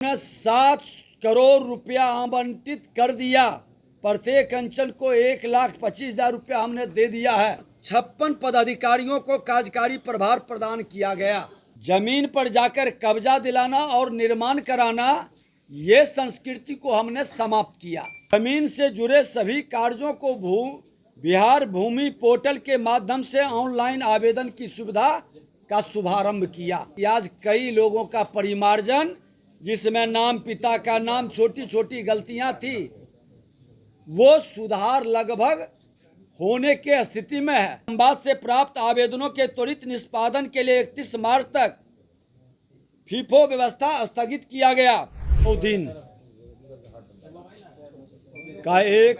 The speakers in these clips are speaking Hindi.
ने 7 करोड़ रुपया आवंटित कर दिया। प्रत्येक अंचल को 1,25,000 रुपया हमने दे दिया है। 56 पदाधिकारियों को कार्यकारी प्रभार प्रदान किया गया। जमीन पर जाकर कब्जा दिलाना और निर्माण कराना, ये संस्कृति को हमने समाप्त किया। जमीन से जुड़े सभी कार्यों को बिहार भूमि पोर्टल के माध्यम से ऑनलाइन आवेदन की सुविधा का शुभारंभ किया। आज कई लोगों का परिमार्जन, जिसमें नाम, पिता का नाम, छोटी छोटी गलतियां थी, वो सुधार लगभग होने के स्थिति में है। संवाद से प्राप्त आवेदनों के त्वरित निष्पादन के लिए 31 मार्च तक फीफो व्यवस्था स्थगित किया गया। 2 दिन का एक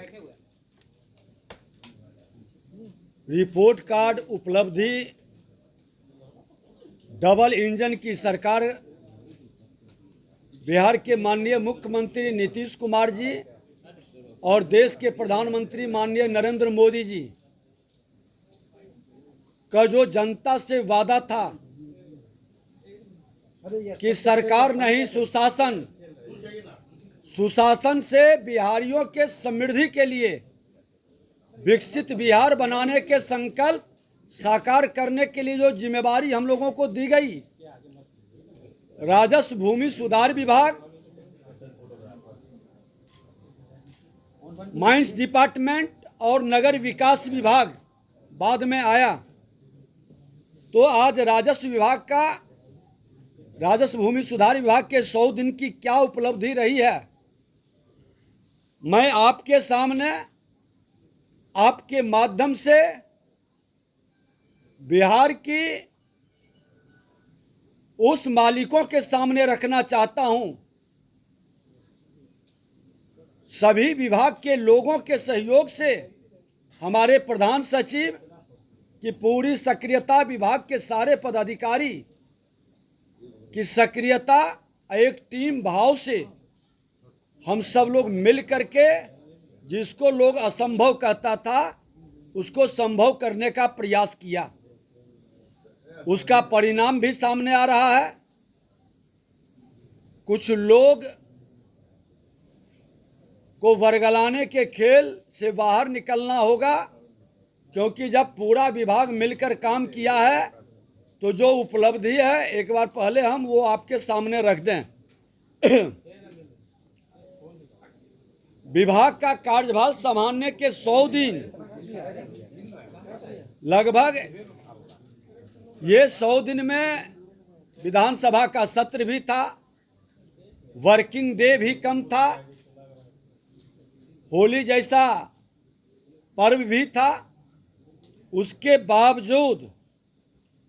रिपोर्ट कार्ड उपलब्धि डबल इंजन की सरकार बिहार के माननीय मुख्यमंत्री नीतीश कुमार जी और देश के प्रधानमंत्री माननीय नरेंद्र मोदी जी का जो जनता से वादा था कि सरकार नहीं सुशासन, सुशासन से बिहारियों के समृद्धि के लिए विकसित बिहार बनाने के संकल्प साकार करने के लिए जो जिम्मेवारी हम लोगों को दी गई, राजस्व भूमि सुधार विभाग, माइंस डिपार्टमेंट और नगर विकास विभाग बाद में आया, तो आज राजस्व भूमि सुधार विभाग के 100 दिन की क्या उपलब्धि रही है, मैं आपके सामने आपके माध्यम से बिहार की उस मालिकों के सामने रखना चाहता हूं। सभी विभाग के लोगों के सहयोग से हमारे प्रधान सचिव की पूरी सक्रियता, विभाग के सारे पदाधिकारी की सक्रियता, एक टीम भाव से हम सब लोग मिल करके जिसको लोग असंभव कहता था उसको संभव करने का प्रयास किया। उसका परिणाम भी सामने आ रहा है। कुछ लोग को वर्गलाने के खेल से बाहर निकलना होगा, क्योंकि जब पूरा विभाग मिलकर काम किया है तो जो उपलब्धि है, एक बार पहले हम वो आपके सामने रख दें। विभाग का कार्यभार संभालने के 100 दिन, लगभग ये 100 दिन में विधानसभा का सत्र भी था, वर्किंग डे भी कम था, होली जैसा पर्व भी था। उसके बावजूद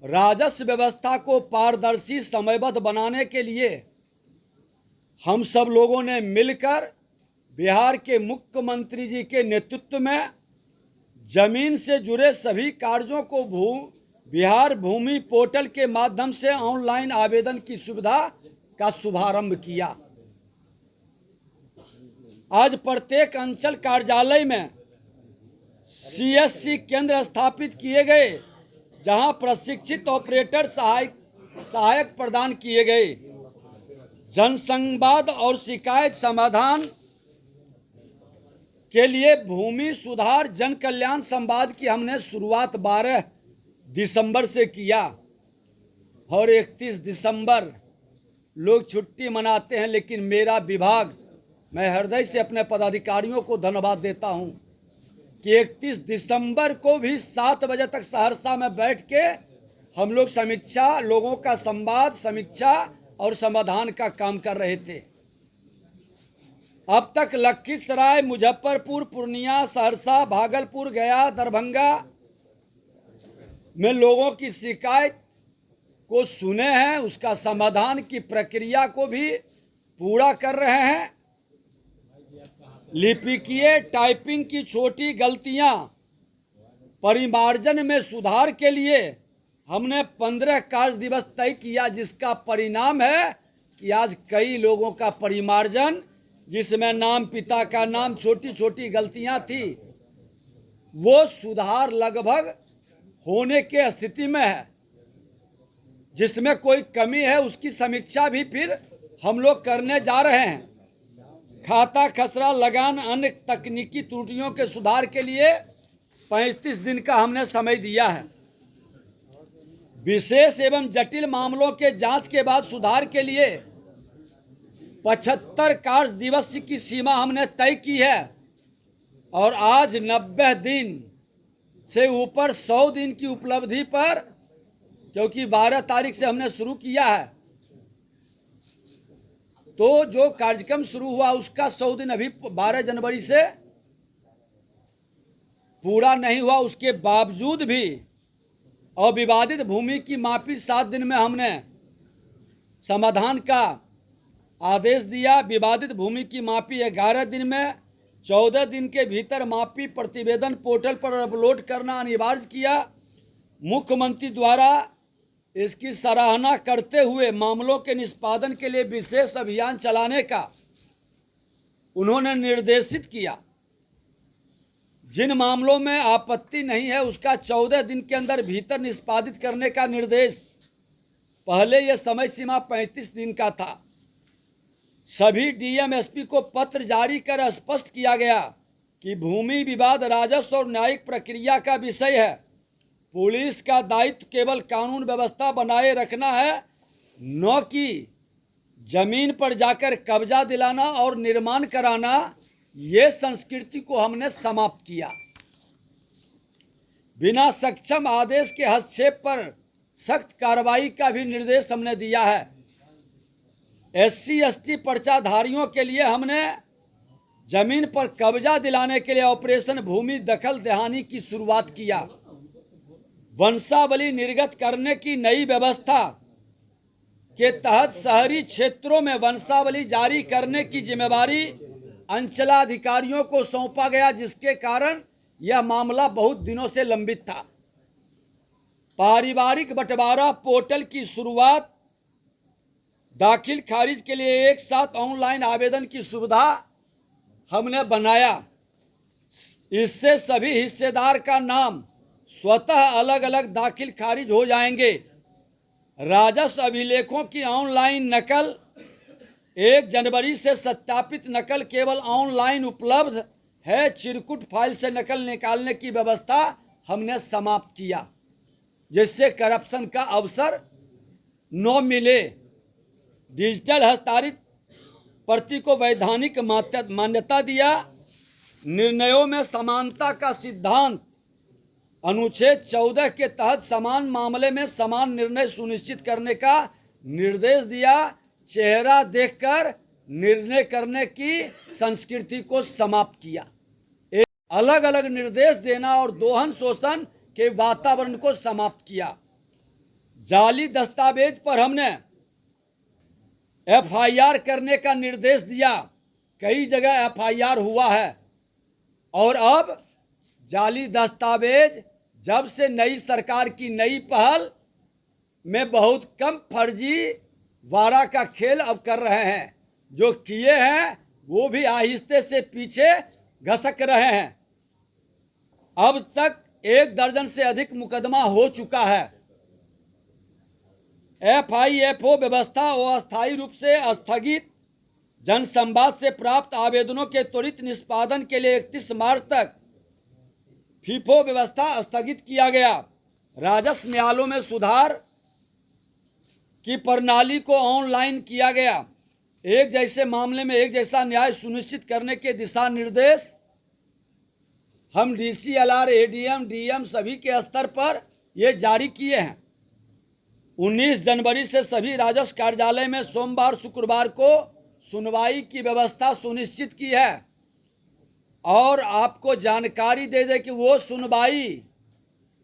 राजस्व व्यवस्था को पारदर्शी, समयबद्ध बनाने के लिए हम सब लोगों ने मिलकर बिहार के मुख्यमंत्री जी के नेतृत्व में जमीन से जुड़े सभी कार्यों को बिहार भूमि पोर्टल के माध्यम से ऑनलाइन आवेदन की सुविधा का शुभारंभ किया। आज प्रत्येक अंचल कार्यालय में CSC केंद्र स्थापित किए गए, जहां प्रशिक्षित ऑपरेटर सहायक प्रदान किए गए। जनसंवाद और शिकायत समाधान के लिए भूमि सुधार जन कल्याण संवाद की हमने शुरुआत 12 दिसंबर से किया और 31 दिसंबर लोग छुट्टी मनाते हैं, लेकिन मेरा विभाग, मैं हृदय से अपने पदाधिकारियों को धन्यवाद देता हूं कि 31 दिसंबर को भी 7 बजे तक सहरसा में बैठ के हम लोग समीक्षा, लोगों का संवाद, समीक्षा और समाधान का काम कर रहे थे। अब तक लखीसराय, मुजफ्फरपुर, पूर्णिया, सहरसा, भागलपुर, गया, दरभंगा में लोगों की शिकायत को सुने हैं, उसका समाधान की प्रक्रिया को भी पूरा कर रहे हैं। लिपिकीय टाइपिंग की छोटी गलतियां, परिमार्जन में सुधार के लिए हमने 15 कार्य दिवस तय किया, जिसका परिणाम है कि आज कई लोगों का परिमार्जन, जिसमें नाम, पिता का नाम, छोटी छोटी गलतियां थी, वो सुधार लगभग होने के स्थिति में है। जिसमें कोई कमी है उसकी समीक्षा भी फिर हम लोग करने जा रहे हैं। खाता खसरा लगान अन्य तकनीकी त्रुटियों के सुधार के लिए 35 दिन का हमने समय दिया है। विशेष एवं जटिल मामलों के जांच के बाद सुधार के लिए 75 कार्य दिवस की सीमा हमने तय की है और आज 90 दिन से ऊपर 100 दिन की उपलब्धि पर, क्योंकि 12 तारीख से हमने शुरू किया है, तो जो कार्यक्रम शुरू हुआ उसका 100 दिन अभी 12 जनवरी से पूरा नहीं हुआ। उसके बावजूद भी अविवादित भूमि की मापी 7 दिन में हमने समाधान का आदेश दिया। विवादित भूमि की मापी 11 दिन में, 14 दिन के भीतर मापी प्रतिवेदन पोर्टल पर अपलोड करना अनिवार्य किया। मुख्यमंत्री द्वारा इसकी सराहना करते हुए मामलों के निष्पादन के लिए विशेष अभियान चलाने का उन्होंने निर्देशित किया। जिन मामलों में आपत्ति नहीं है उसका 14 दिन के अंदर भीतर निष्पादित करने का निर्देश, पहले यह समय सीमा 35 दिन का था। सभी डीएम एसपी को पत्र जारी कर स्पष्ट किया गया कि भूमि विवाद राजस्व और न्यायिक प्रक्रिया का विषय है। पुलिस का दायित्व केवल कानून व्यवस्था बनाए रखना है, न कि जमीन पर जाकर कब्जा दिलाना और निर्माण कराना। ये संस्कृति को हमने समाप्त किया। बिना सक्षम आदेश के हस्तक्षेप पर सख्त कार्रवाई का भी निर्देश हमने दिया है। SC/ST पर्चाधारियों के लिए हमने जमीन पर कब्जा दिलाने के लिए ऑपरेशन भूमि दखल दहानी की शुरुआत किया। वंशावली निर्गत करने की नई व्यवस्था के तहत शहरी क्षेत्रों में वंशावली जारी करने की जिम्मेदारी अंचलाधिकारियों को सौंपा गया, जिसके कारण यह मामला बहुत दिनों से लंबित था। पारिवारिक बंटवारा पोर्टल की शुरुआत, दाखिल खारिज के लिए एक साथ ऑनलाइन आवेदन की सुविधा हमने बनाया। इससे सभी हिस्सेदार का नाम स्वतः अलग अलग दाखिल खारिज हो जाएंगे। राजस्व अभिलेखों की ऑनलाइन नकल, 1 जनवरी से सत्यापित नकल केवल ऑनलाइन उपलब्ध है। चिरकुट फाइल से नकल निकालने की व्यवस्था हमने समाप्त किया, जिससे करप्शन का अवसर न मिले। डिजिटल हस्तांतरित प्रति को वैधानिक मान्यता दिया। निर्णयों में समानता का सिद्धांत, अनुच्छेद 14 के तहत समान मामले में समान निर्णय सुनिश्चित करने का निर्देश दिया। चेहरा देखकर निर्णय करने की संस्कृति को समाप्त किया। एक अलग अलग निर्देश देना और दोहन शोषण के वातावरण को समाप्त किया। जाली दस्तावेज पर हमने FIR करने का निर्देश दिया। कई जगह FIR हुआ है और अब जाली दस्तावेज, जब से नई सरकार की नई पहल में बहुत कम फर्जी वारा का खेल अब कर रहे हैं। जो किए हैं वो भी आहिस्ते से पीछे घसक रहे हैं। अब तक 1 दर्जन से अधिक मुकदमा हो चुका है। FIFO व्यवस्था अस्थायी रूप से स्थगित। जनसंवाद से प्राप्त आवेदनों के त्वरित निष्पादन के लिए 31 मार्च तक FIFO व्यवस्था स्थगित किया गया। राजस्व न्यायालयों में सुधार की प्रणाली को ऑनलाइन किया गया। एक जैसे मामले में एक जैसा न्याय सुनिश्चित करने के दिशा निर्देश हम DCLR, ADM, DM सभी के स्तर पर ये जारी किए हैं। 19 जनवरी से सभी राजस्व कार्यालय में सोमवार शुक्रवार को सुनवाई की व्यवस्था सुनिश्चित की है और आपको जानकारी दे दे कि वो सुनवाई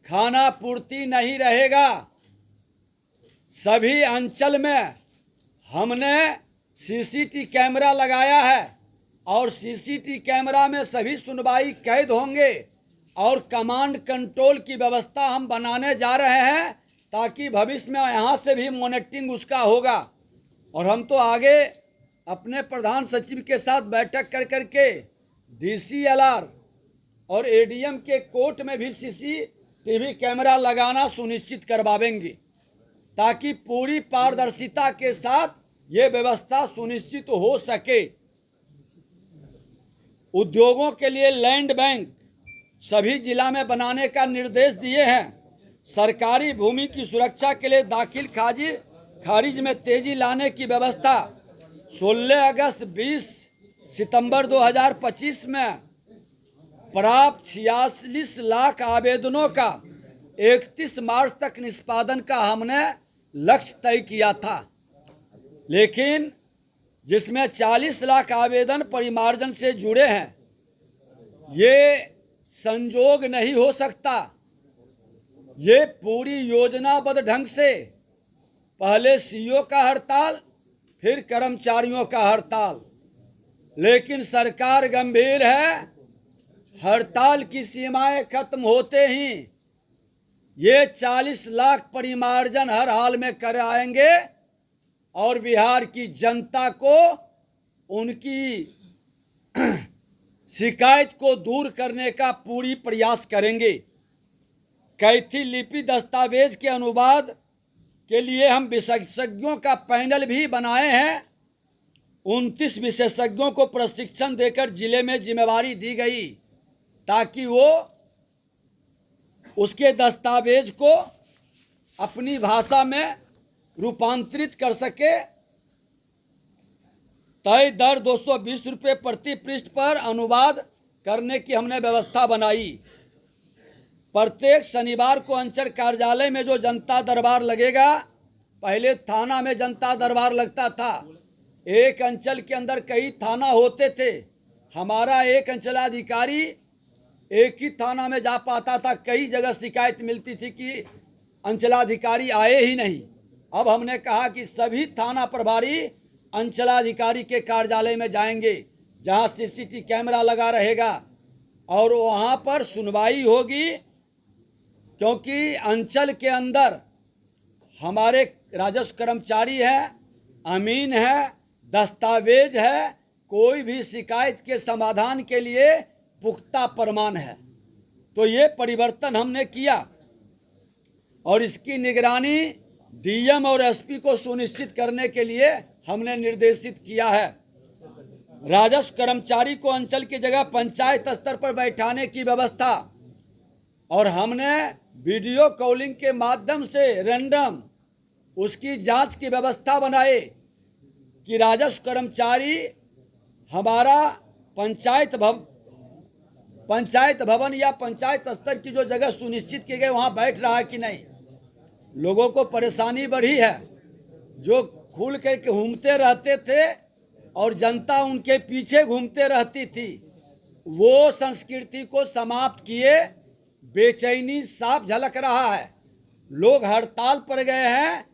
खाना पूर्ति नहीं रहेगा। सभी अंचल में हमने CCTV कैमरा लगाया है और CCTV कैमरा में सभी सुनवाई कैद होंगे और कमांड कंट्रोल की व्यवस्था हम बनाने जा रहे हैं ताकि भविष्य में यहाँ से भी मॉनिटरिंग उसका होगा। और हम तो आगे अपने प्रधान सचिव के साथ बैठक कर करके DCLR और ADM के कोर्ट में भी CCTV कैमरा लगाना सुनिश्चित करवाएंगे ताकि पूरी पारदर्शिता के साथ ये व्यवस्था सुनिश्चित हो सके। उद्योगों के लिए लैंड बैंक सभी जिला में बनाने का निर्देश दिए हैं। सरकारी भूमि की सुरक्षा के लिए दाखिल खारिज में तेजी लाने की व्यवस्था 16 अगस्त 20 सितंबर 2025 में प्राप्त 46 लाख आवेदनों का 31 मार्च तक निष्पादन का हमने लक्ष्य तय किया था, लेकिन जिसमें 40 लाख आवेदन परिमार्जन से जुड़े हैं। ये संजोग नहीं हो सकता। ये पूरी योजनाबद्ध ढंग से पहले सीईओ का हड़ताल, फिर कर्मचारियों का हड़ताल, लेकिन सरकार गंभीर है। हड़ताल की सीमाएं खत्म होते ही ये 40 लाख परिमार्जन हर हाल में कराएंगे और बिहार की जनता को उनकी शिकायत को दूर करने का पूरी प्रयास करेंगे। कैथी लिपि दस्तावेज के अनुवाद के लिए हम विशेषज्ञों का पैनल भी बनाए हैं। 29 विशेषज्ञों को प्रशिक्षण देकर जिले में जिम्मेवारी दी गई ताकि वो उसके दस्तावेज को अपनी भाषा में रूपांतरित कर सके। तय दर 220 रुपये प्रति पृष्ठ पर अनुवाद करने की हमने व्यवस्था बनाई। प्रत्येक शनिवार को अंचल कार्यालय में जो जनता दरबार लगेगा, पहले थाना में जनता दरबार लगता था। एक अंचल के अंदर कई थाना होते थे। हमारा एक अंचलाधिकारी एक ही थाना में जा पाता था। कई जगह शिकायत मिलती थी कि अंचलाधिकारी आए ही नहीं। अब हमने कहा कि सभी थाना प्रभारी अंचलाधिकारी के कार्यालय में जाएंगे, जहां सीसीटीवी कैमरा लगा रहेगा और वहां पर सुनवाई होगी, क्योंकि अंचल के अंदर हमारे राजस्व कर्मचारी हैं, अमीन है, दस्तावेज है, कोई भी शिकायत के समाधान के लिए पुख्ता प्रमाण है। तो ये परिवर्तन हमने किया और इसकी निगरानी डीएम और एसपी को सुनिश्चित करने के लिए हमने निर्देशित किया है। राजस्व कर्मचारी को अंचल की जगह पंचायत स्तर पर बैठाने की व्यवस्था, और हमने वीडियो कॉलिंग के माध्यम से रैंडम उसकी जांच की व्यवस्था बनाई कि राजस्व कर्मचारी हमारा पंचायत भवन या पंचायत स्तर की जो जगह सुनिश्चित की गई वहां बैठ रहा है कि नहीं। लोगों को परेशानी बढ़ी है, जो खुल करके घूमते रहते थे और जनता उनके पीछे घूमते रहती थी। वो संस्कृति को समाप्त किए। बेचैनी साफ झलक रहा है। लोग हड़ताल पर गए हैं।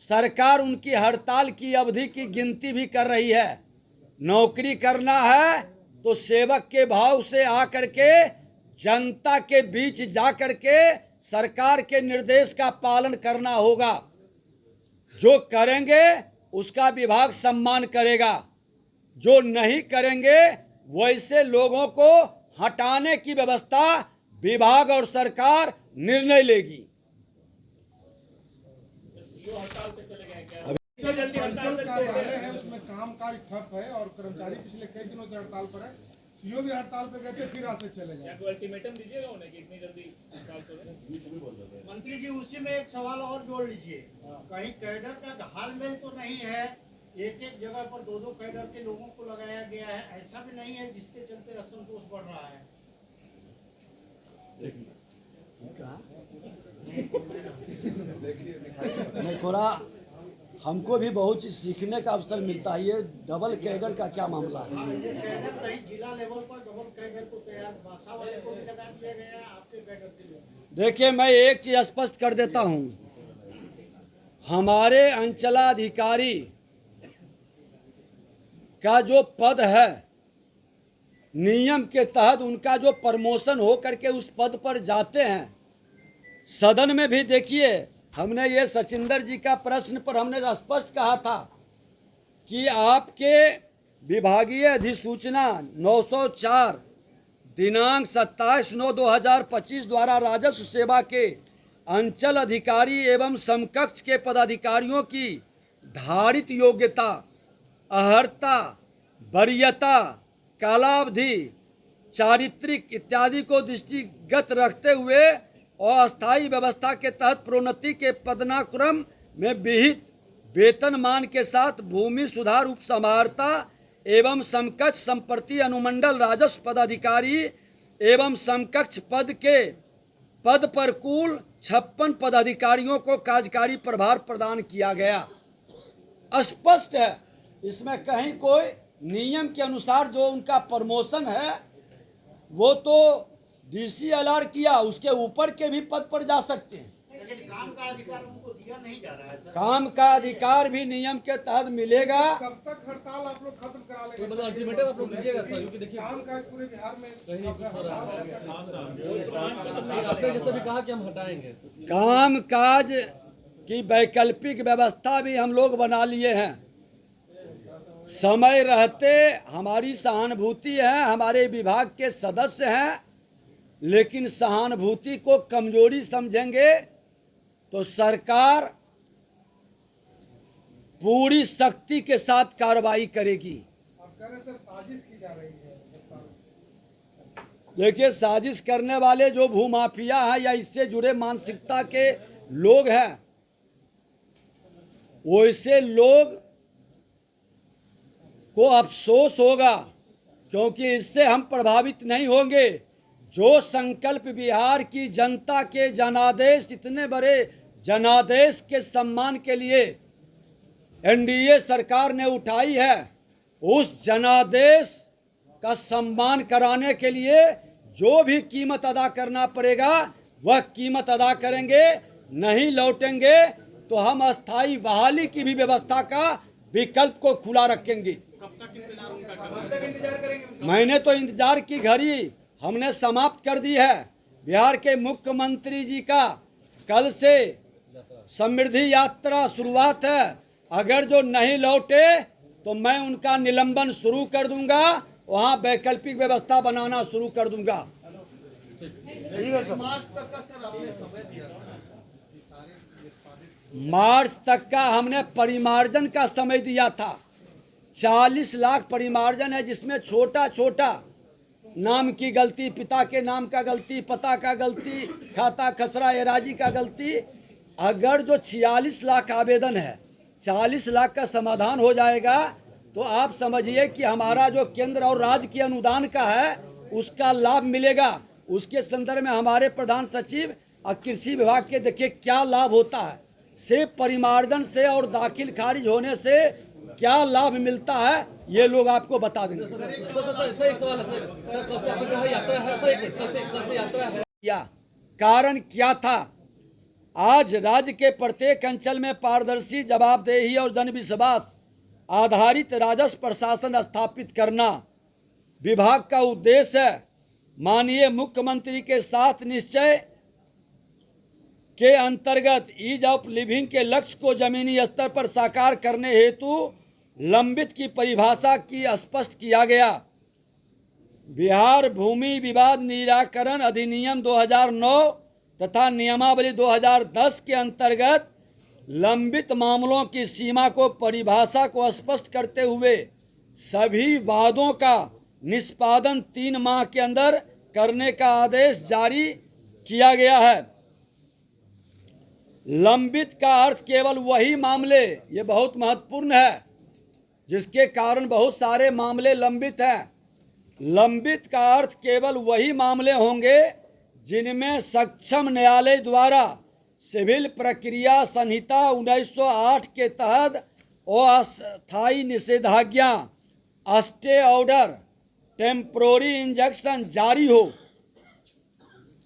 सरकार उनकी हड़ताल की अवधि की गिनती भी कर रही है। नौकरी करना है तो सेवक के भाव से आकर के जनता के बीच जाकर के सरकार के निर्देश का पालन करना होगा। जो करेंगे उसका विभाग सम्मान करेगा, जो नहीं करेंगे वैसे लोगों को हटाने की व्यवस्था विभाग और सरकार निर्णय लेगी। अंचल कार्यालय है, उसमें कामकाज ठप है और कर्मचारी पिछले कई दिनों से हड़ताल पर है। सीईओ भी हड़ताल पे गए थे, फिर आते चले गए। अल्टीमेटम दीजिएगा उन्हें कि इतनी जल्दी हड़ताल करें। मंत्री जी, उसी में एक सवाल और जोड़ लीजिए। कहीं कैडर का घालमेल तो नहीं है? एक एक जगह पर दो दो कैडर के लोगों को लगाया गया है, ऐसा भी नहीं है जिसके चलते असंतोष बढ़ रहा है? नहीं, थोड़ा हमको भी बहुत चीज सीखने का अवसर मिलता है। ये डबल कैडर का क्या मामला है? ये कैडर कहीं जिला लेवल पर डबल कैडर को तैयार भाषा वाले को भी लगा दिया गया है, आपके कैडर के लोग। देखिए, मैं एक चीज स्पष्ट कर देता हूं। हमारे अंचलाधिकारी का जो पद है, नियम के तहत उनका जो प्रमोशन हो करके उस पद पर जाते हैं। सदन में भी देखिए, हमने ये सचिंदर जी का प्रश्न पर हमने स्पष्ट कहा था कि आपके विभागीय अधिसूचना 904 दिनांक 27/9/2025 द्वारा राजस्व सेवा के अंचल अधिकारी एवं समकक्ष के पदाधिकारियों की धारित योग्यता, अहर्ता, वरीयता, कालावधि, चारित्रिक इत्यादि को दृष्टिगत रखते हुए अस्थायी व्यवस्था के तहत प्रोन्नति के पदानुक्रम में विहित वेतनमान के साथ भूमि सुधार उपसमाहर्ता एवं समकक्ष संप्रति अनुमंडल राजस्व पदाधिकारी एवं समकक्ष पद पर कुल 56 पदाधिकारियों को कार्यकारी प्रभार प्रदान किया गया। स्पष्ट है, इसमें कहीं कोई नियम के अनुसार जो उनका प्रमोशन है वो तो DCLR किया, उसके ऊपर के भी पद पर जा सकते हैं। लेकिन काम का अधिकार उनको दिया नहीं जा रहा है सर। काम का अधिकार भी नियम के तहत मिलेगा। कब तक हड़ताल आप लोग खत्म करा लेंगे? मतलब अल्टीमेटम आप लोग लीजिएगा सर, क्योंकि देखिए काम काज पूरे बिहार में कहीं कुछ हो रहा है। आपने जैसे भी कहा कि हम हटाएंगे, काम काज की वैकल्पिक व्यवस्था भी हम लोग बना लिए हैं। समय रहते हमारी सहानुभूति है, हमारे विभाग के सदस्य हैं, लेकिन सहानुभूति को कमजोरी समझेंगे तो सरकार पूरी सख्ती के साथ कार्रवाई करेगी। आप कह रहे हैं सर साजिश की जा रही है। देखिए, साजिश करने वाले जो भूमाफिया है या इससे जुड़े मानसिकता के लोग हैं, वैसे लोग को अफसोस होगा, क्योंकि इससे हम प्रभावित नहीं होंगे। जो संकल्प बिहार की जनता के जनादेश, इतने बड़े जनादेश के सम्मान के लिए NDA सरकार ने उठाई है, उस जनादेश का सम्मान कराने के लिए जो भी कीमत अदा करना पड़ेगा वह कीमत अदा करेंगे। नहीं लौटेंगे तो हम अस्थायी बहाली की भी व्यवस्था का विकल्प को खुला रखेंगे। मैंने तो इंतजार की घड़ी हमने समाप्त कर दी है। बिहार के मुख्यमंत्री जी का कल से समृद्धि यात्रा शुरुआत है। अगर जो नहीं लौटे तो मैं उनका निलंबन शुरू कर दूंगा, वहां वैकल्पिक व्यवस्था बनाना शुरू कर दूंगा। मार्च तक का हमने परिमार्जन का समय दिया था। 40 लाख परिमार्जन है, जिसमें छोटा छोटा नाम की गलती, पिता के नाम का गलती, पता का गलती, खाता खसरा एराजी का गलती। अगर जो 46 लाख आवेदन है, 40 लाख का समाधान हो जाएगा तो आप समझिए कि हमारा जो केंद्र और राज्य की अनुदान का है उसका लाभ मिलेगा। उसके संदर्भ में हमारे प्रधान सचिव और कृषि विभाग के देखिए क्या लाभ होता है, से परिमार्जन से और दाखिल खारिज होने से क्या लाभ मिलता है, ये लोग आपको बता देंगे। सर एक सवाल है सर, कब से आपने कहा यात्रा है सर, एक मिनट, कब से यात्रा है? या कारण क्या था? आज राज्य के प्रत्येक अंचल में पारदर्शी, जवाबदेही और जनविश्वास आधारित राजस्व प्रशासन स्थापित करना विभाग का उद्देश्य है। माननीय मुख्यमंत्री के साथ निश्चय के अंतर्गत ईज ऑफ लिविंग के लक्ष्य को जमीनी स्तर पर साकार करने हेतु लंबित की परिभाषा की स्पष्ट किया गया। बिहार भूमि विवाद निराकरण अधिनियम 2009 तथा नियमावली 2010 के अंतर्गत लंबित मामलों की सीमा को परिभाषा को स्पष्ट करते हुए सभी वादों का निष्पादन 3 माह के अंदर करने का आदेश जारी किया गया है। लंबित का अर्थ केवल वही मामले, ये बहुत महत्वपूर्ण है, जिसके कारण बहुत सारे मामले लंबित हैं। लंबित का अर्थ केवल वही मामले होंगे जिनमें सक्षम न्यायालय द्वारा सिविल प्रक्रिया संहिता 1908 के तहत अस्थायी निषेधाज्ञा, स्टे ऑर्डर, टेम्पोररी इंजंक्शन जारी हो।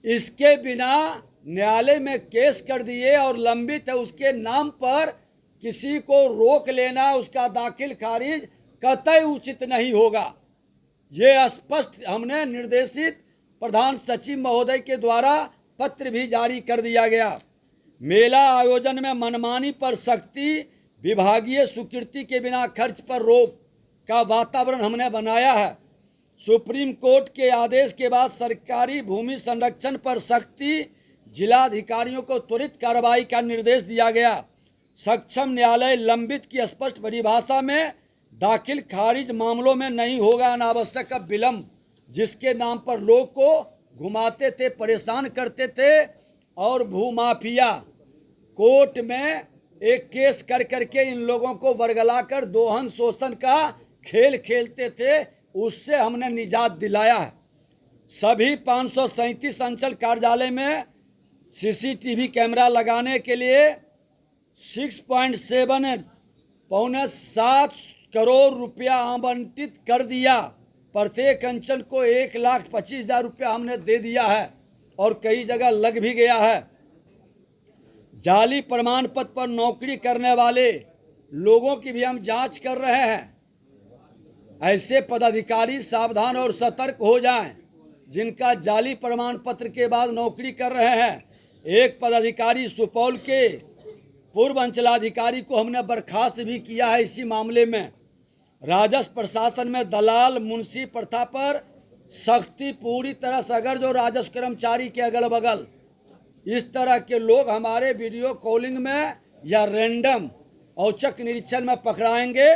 इसके बिना न्यायालय में केस कर दिए और लंबित है उसके नाम पर किसी को रोक लेना, उसका दाखिल खारिज कतई उचित नहीं होगा। ये स्पष्ट हमने निर्देशित प्रधान सचिव महोदय के द्वारा पत्र भी जारी कर दिया गया। मेला आयोजन में मनमानी पर सख्ती, विभागीय स्वीकृति के बिना खर्च पर रोक का वातावरण हमने बनाया है। सुप्रीम कोर्ट के आदेश के बाद सरकारी भूमि संरक्षण पर सख्ती, जिलाधिकारियों को त्वरित कार्रवाई का निर्देश दिया गया। सक्षम न्यायालय लंबित की स्पष्ट परिभाषा में दाखिल खारिज मामलों में नहीं होगा अनावश्यक विलंब, जिसके नाम पर लोग को घुमाते थे, परेशान करते थे और भूमाफिया कोर्ट में एक केस कर करके इन लोगों को बरगलाकर दोहन शोषण का खेल खेलते थे। उससे हमने निजात दिलाया है। सभी 537 अंचल कार्यालय में सीसीटीवी कैमरा लगाने के लिए 6.7 पौने 7 करोड़ रुपया आवंटित कर दिया। प्रत्येक अंचल को 1,25,000 रुपया हमने दे दिया है और कई जगह लग भी गया है। जाली प्रमाण पत्र पर नौकरी करने वाले लोगों की भी हम जांच कर रहे हैं। ऐसे पदाधिकारी सावधान और सतर्क हो जाएं जिनका जाली प्रमाण पत्र के बाद नौकरी कर रहे हैं। एक पदाधिकारी सुपौल के पूर्व अंचलाधिकारी को हमने बर्खास्त भी किया है इसी मामले में। राजस्व प्रशासन में दलाल मुंशी प्रथा पर सख्ती पूरी तरह से, अगर जो राजस्व कर्मचारी के अगल बगल इस तरह के लोग हमारे वीडियो कॉलिंग में या रैंडम औचक निरीक्षण में पकड़ाएंगे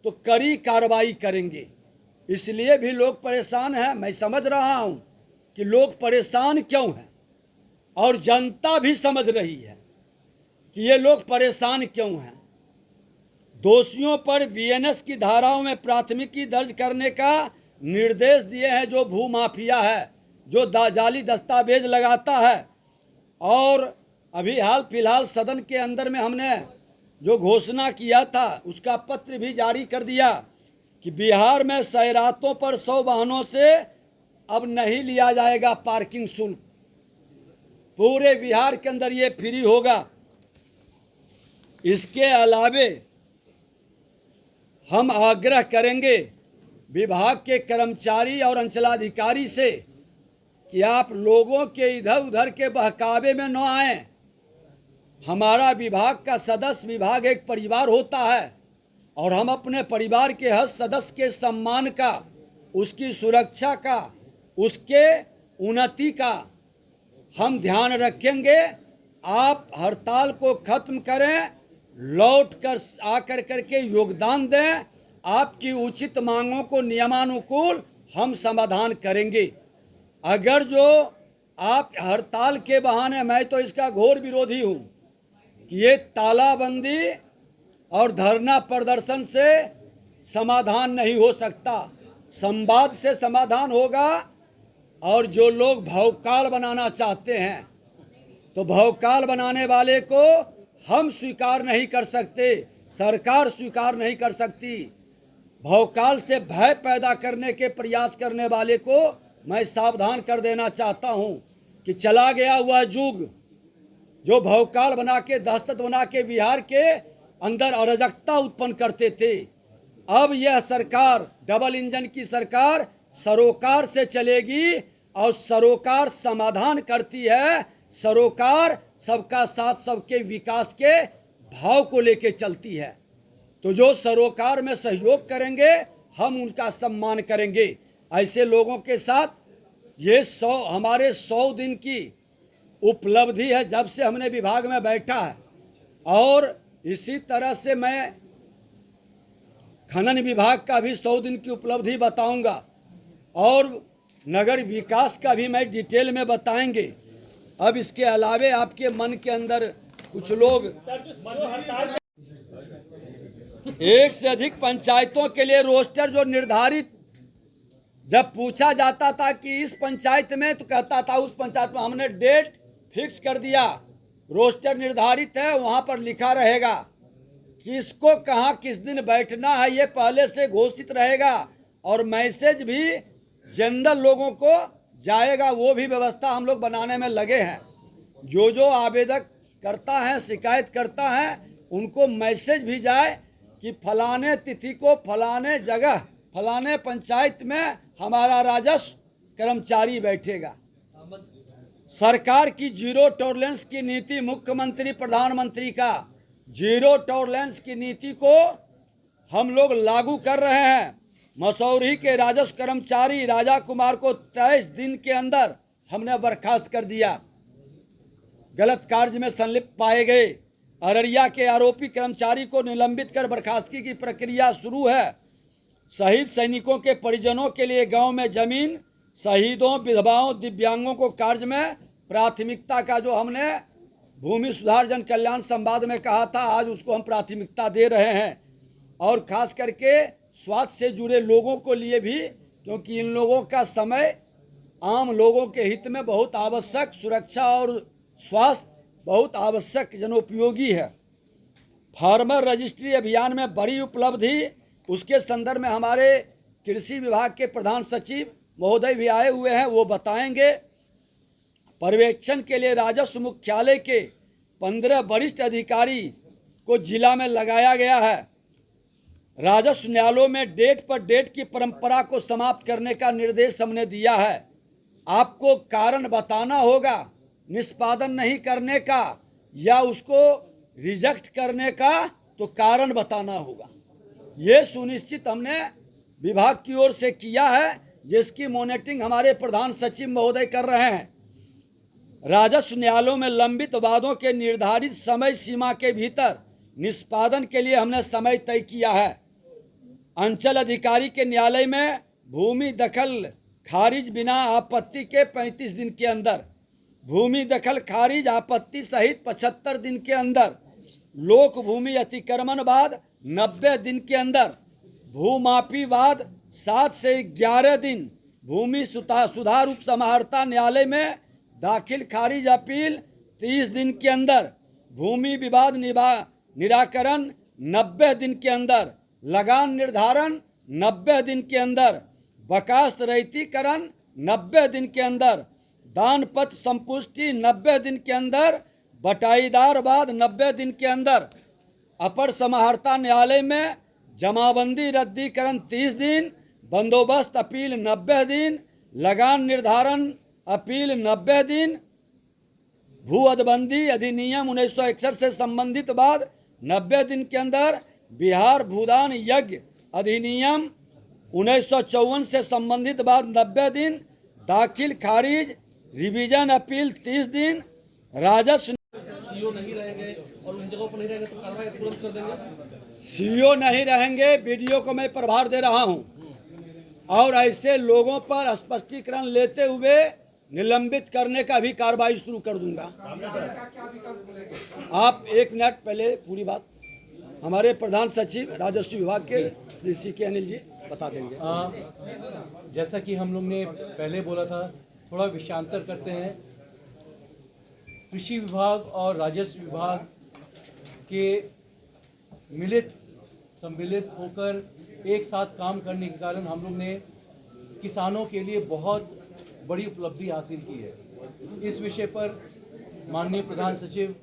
तो कड़ी कार्रवाई करेंगे। इसलिए भी लोग परेशान हैं। मैं समझ रहा हूं कि लोग परेशान क्यों हैं और जनता भी समझ रही है कि ये लोग परेशान क्यों हैं। दोषियों पर बीएनएस की धाराओं में प्राथमिकी दर्ज करने का निर्देश दिए हैं। जो भूमाफिया है, जो जाली दस्तावेज लगाता है, और अभी हाल फिलहाल सदन के अंदर में हमने जो घोषणा किया था उसका पत्र भी जारी कर दिया कि बिहार में सैरातों पर 100 वाहनों से अब नहीं लिया जाएगा पार्किंग शुल्क। पूरे बिहार के अंदर ये फ्री होगा। इसके अलावे हम आग्रह करेंगे विभाग के कर्मचारी और अंचलाधिकारी से कि आप लोगों के इधर उधर के बहकावे में न आएं। हमारा विभाग का सदस्य, विभाग एक परिवार होता है और हम अपने परिवार के हर सदस्य के सम्मान का, उसकी सुरक्षा का, उसके उन्नति का हम ध्यान रखेंगे। आप हड़ताल को खत्म करें, लौट कर आकर करके योगदान दें। आपकी उचित मांगों को नियमानुकूल हम समाधान करेंगे। अगर जो आप हड़ताल के बहाने, मैं तो इसका घोर विरोधी हूँ कि ये तालाबंदी और धरना प्रदर्शन से समाधान नहीं हो सकता। संवाद से समाधान होगा। और जो लोग भौकाल बनाना चाहते हैं तो भौकाल बनाने वाले को हम स्वीकार नहीं कर सकते, सरकार स्वीकार नहीं कर सकती। भौकाल से भय पैदा करने के प्रयास करने वाले को मैं सावधान कर देना चाहता हूं कि चला गया हुआ युग जो भौकाल बना के, दहशत बना के बिहार के अंदर अराजकता उत्पन्न करते थे। अब यह सरकार, डबल इंजन की सरकार, सरोकार से चलेगी और सरोकार समाधान करती है। सरोकार सबका साथ, सबके विकास के भाव को लेके चलती है। तो जो सरोकार में सहयोग करेंगे हम उनका सम्मान करेंगे। ऐसे लोगों के साथ ये हमारे 100 दिन की उपलब्धि है जब से हमने विभाग में बैठा है। और इसी तरह से मैं खनन विभाग का भी 100 दिन की उपलब्धि बताऊंगा और नगर विकास का भी मैं डिटेल में बताएंगे। अब इसके अलावे आपके मन के अंदर कुछ लोग, एक से अधिक पंचायतों के लिए रोस्टर जो निर्धारित, जब पूछा जाता था कि इस पंचायत में, तो कहता था उस पंचायत में। हमने डेट फिक्स कर दिया, रोस्टर निर्धारित है, वहां पर लिखा रहेगा किसको कहां किस दिन बैठना है, ये पहले से घोषित रहेगा। और मैसेज भी जनरल लोगों को जाएगा, वो भी व्यवस्था हम लोग बनाने में लगे हैं। जो आवेदक करता है, शिकायत करता है, उनको मैसेज भी जाए कि फलाने तिथि को फलाने जगह फलाने पंचायत में हमारा राजस्व कर्मचारी बैठेगा। सरकार की जीरो टॉलरेंस की नीति, मुख्यमंत्री प्रधानमंत्री का जीरो टॉलरेंस की नीति को हम लोग लागू कर रहे हैं। मसौरी के राजस्व कर्मचारी राजा कुमार को 23 दिन के अंदर हमने बर्खास्त कर दिया। गलत कार्य में संलिप्त पाए गए। अररिया के आरोपी कर्मचारी को निलंबित कर बर्खास्तगी की प्रक्रिया शुरू है। शहीद सैनिकों के परिजनों के लिए गांव में जमीन, शहीदों, विधवाओं, दिव्यांगों को कार्य में प्राथमिकता का जो हमने भूमि सुधार जन कल्याण संवाद में कहा था, आज उसको हम प्राथमिकता दे रहे हैं। और खास करके स्वास्थ्य से जुड़े लोगों को लिए भी, क्योंकि इन लोगों का समय आम लोगों के हित में बहुत आवश्यक, सुरक्षा और स्वास्थ्य बहुत आवश्यक जनोपयोगी है। फार्मर रजिस्ट्री अभियान में बड़ी उपलब्धि, उसके संदर्भ में हमारे कृषि विभाग के प्रधान सचिव महोदय भी आए हुए हैं, वो बताएंगे। पर्यवेक्षण के लिए राजस्व मुख्यालय के 15 वरिष्ठ अधिकारी को जिला में लगाया गया है। राजस्व न्यायालयों में डेट पर डेट की परंपरा को समाप्त करने का निर्देश हमने दिया है। आपको कारण बताना होगा, निष्पादन नहीं करने का या उसको रिजेक्ट करने का, तो कारण बताना होगा। ये सुनिश्चित हमने विभाग की ओर से किया है, जिसकी मॉनिटरिंग हमारे प्रधान सचिव महोदय कर रहे हैं। राजस्व न्यायालयों में लंबित वादों के निर्धारित समय सीमा के भीतर निष्पादन के लिए हमने समय तय किया है। अंचल अधिकारी के न्यायालय में भूमि दखल खारिज बिना आपत्ति के 35 दिन के अंदर, भूमि दखल खारिज आपत्ति सहित 75 दिन के अंदर, लोक भूमि अतिक्रमण बाद 90 दिन के अंदर, भूमाफी बाद 7 से 11 दिन, भूमि सुधार उप समाहर्ता न्यायालय में दाखिल खारिज अपील 30 दिन के अंदर, भूमि विवाद निराकरण 90 दिन के अंदर, लगान निर्धारण 90 दिन के अंदर, बकास्त रहितीकरण 90 दिन के अंदर, दान पत्र संपुष्टि 90 दिन के अंदर, बटाईदार बाद 90 दिन के अंदर, अपर समाहर्ता न्यायालय में जमाबंदी रद्दीकरण 30 दिन, बंदोबस्त अपील 90 दिन, लगान निर्धारण अपील 90 दिन, भू अदबंदी अधिनियम 1961 से संबंधित बाद 90 दिन के अंदर, बिहार भूदान यज्ञ अधिनियम 1954 से संबंधित बाद 90 दिन, दाखिल खारिज रिवीजन अपील 30 दिन, राजस्व सीओ नहीं रहेंगे और उन जगहों पर नहीं रहेंगे तो कार्रवाई तुरंत कर देंगे। सीओ नहीं रहेंगे, बीडीओ को मैं प्रभार दे रहा हूं, और ऐसे लोगों पर स्पष्टीकरण लेते हुए निलंबित करने का भी कार्रवाई शुरू कर दूंगा। आप 1 मिनट पहले पूरी बात हमारे प्रधान सचिव राजस्व विभाग के श्री C.K. अनिल जी बता देंगे। जैसा कि हम लोग ने पहले बोला था, थोड़ा विषयांतर करते हैं। कृषि विभाग और राजस्व विभाग के सम्मिलित होकर एक साथ काम करने के कारण हम लोग ने किसानों के लिए बहुत बड़ी उपलब्धि हासिल की है। इस विषय पर माननीय प्रधान सचिव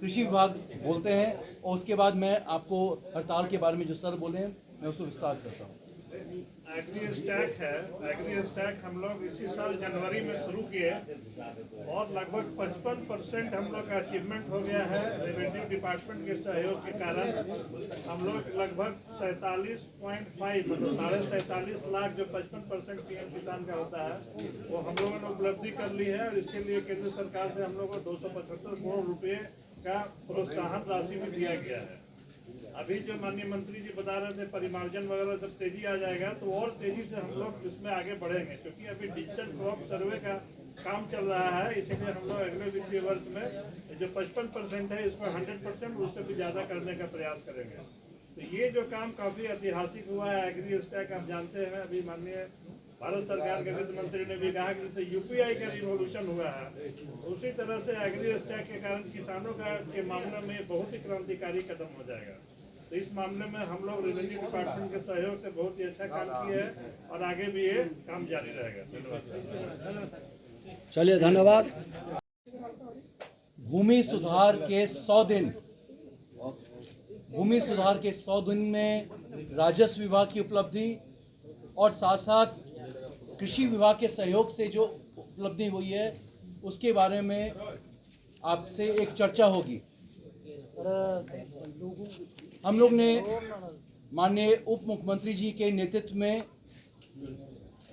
कृषि विभाग बोलते हैं और उसके बाद मैं आपको हड़ताल के बारे में जो सर बोले हैं मैं उसको विस्तार करता हूँ। एग्री स्टैक है, एग्री स्टैक हम लोग इसी साल जनवरी में शुरू किए और लगभग 55% हम लोग का अचीवमेंट हो गया है। रेवेन्यू डिपार्टमेंट के सहयोग के कारण हम लोग लगभग 47.5 मतलब 47.5 लाख जो 55% पीएम किसान का होता है वो हम लोगों ने उपलब्धि कर ली है। और इसके लिए केंद्र सरकार से हम लोग को 275 करोड़ रुपए का प्रोत्साहन राशि भी दिया गया है। अभी जो माननीय मंत्री जी बता रहे थे परिमार्जन वगैरह जब तेजी आ जाएगा तो और तेजी से हम लोग इसमें आगे बढ़ेंगे, क्योंकि अभी डिजिटल क्रॉप सर्वे का काम चल रहा है। इसीलिए हम लोग अगले वित्तीय वर्ष में जो 55% है इसमें 100% उससे भी ज्यादा करने का प्रयास करेंगे। तो ये जो काम काफी ऐतिहासिक हुआ है एग्री स्टैक, आप जानते हैं अभी माननीय भारत सरकार के वित्त मंत्री ने भी कहा कि जैसे यूपीआई का रिवोल्यूशन हुआ है उसी तरह से एग्री स्टैक के कारण किसानों के मामले में बहुत ही क्रांतिकारी कदम हो जाएगा। तो इस मामले में हम लोग रेवेन्यू डिपार्टमेंट के सहयोग से बहुत ही अच्छा काम किए हैं और आगे भी ये काम जारी रहेगा। धन्यवाद। चलिए धन्यवाद। भूमि सुधार के 100 दिन, भूमि सुधार के 100 दिन में राजस्व विभाग की उपलब्धि और साथ साथ कृषि विभाग के सहयोग से जो उपलब्धि हुई है उसके बारे में आपसे एक चर्चा होगी। हम लोग ने माननीय उप मुख्यमंत्री जी के नेतृत्व में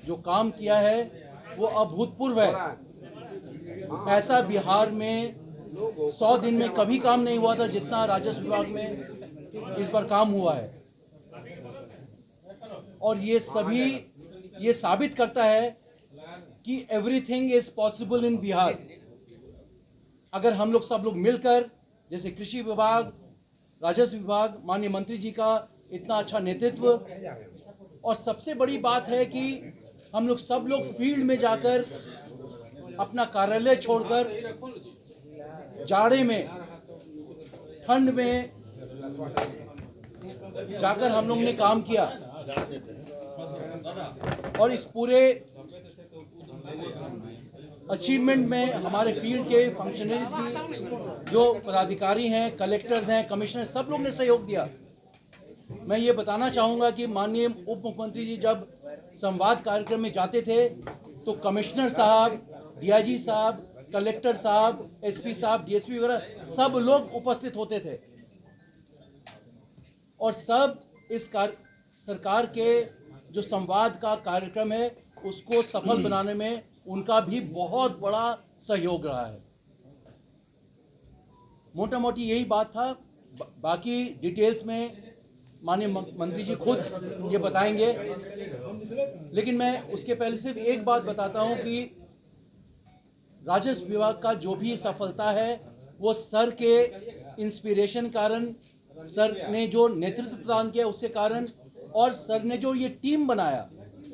जो काम किया है वो अभूतपूर्व है। ऐसा बिहार में 100 दिन में कभी काम नहीं हुआ था जितना राजस्व विभाग में इस बार काम हुआ है। और ये साबित करता है कि everything is possible in Bihar. अगर हम लोग सब लोग मिलकर, जैसे कृषि विभाग, राजस्व विभाग, माननीय मंत्री जी का इतना अच्छा नेतृत्व, और सबसे बड़ी बात है कि हम लोग सब लोग फील्ड में जाकर अपना कार्यालय छोड़कर जाड़े में, ठंड में जाकर हम लोग ने काम किया। और इस पूरे अचीवमेंट में हमारे फील्ड के फंक्शनरीज भी, जो पदाधिकारी हैं, कलेक्टर्स हैं, कमिश्नर, सब लोग ने सहयोग दिया। मैं ये बताना चाहूँगा कि माननीय उप मुख्यमंत्री जी जब संवाद कार्यक्रम में जाते थे तो कमिश्नर साहब, डीआईजी साहब, कलेक्टर साहब, एसपी साहब, डीएसपी वगैरह सब लोग उपस्थित होते थे। और सब इस सरकार के जो संवाद का कार्यक्रम है उसको सफल बनाने में उनका भी बहुत बड़ा सहयोग रहा है। मोटा मोटी यही बात था। बाकी डिटेल्स में माननीय मंत्री जी खुद ये बताएंगे, लेकिन मैं उसके पहले सिर्फ एक बात बताता हूं कि राजस्व विभाग का जो भी सफलता है वो सर के इंस्पिरेशन कारण, सर ने जो नेतृत्व प्रदान किया उसके कारण, और सर ने जो ये टीम बनाया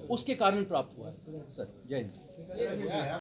उसके कारण प्राप्त हुआ है। सर जय हिंद।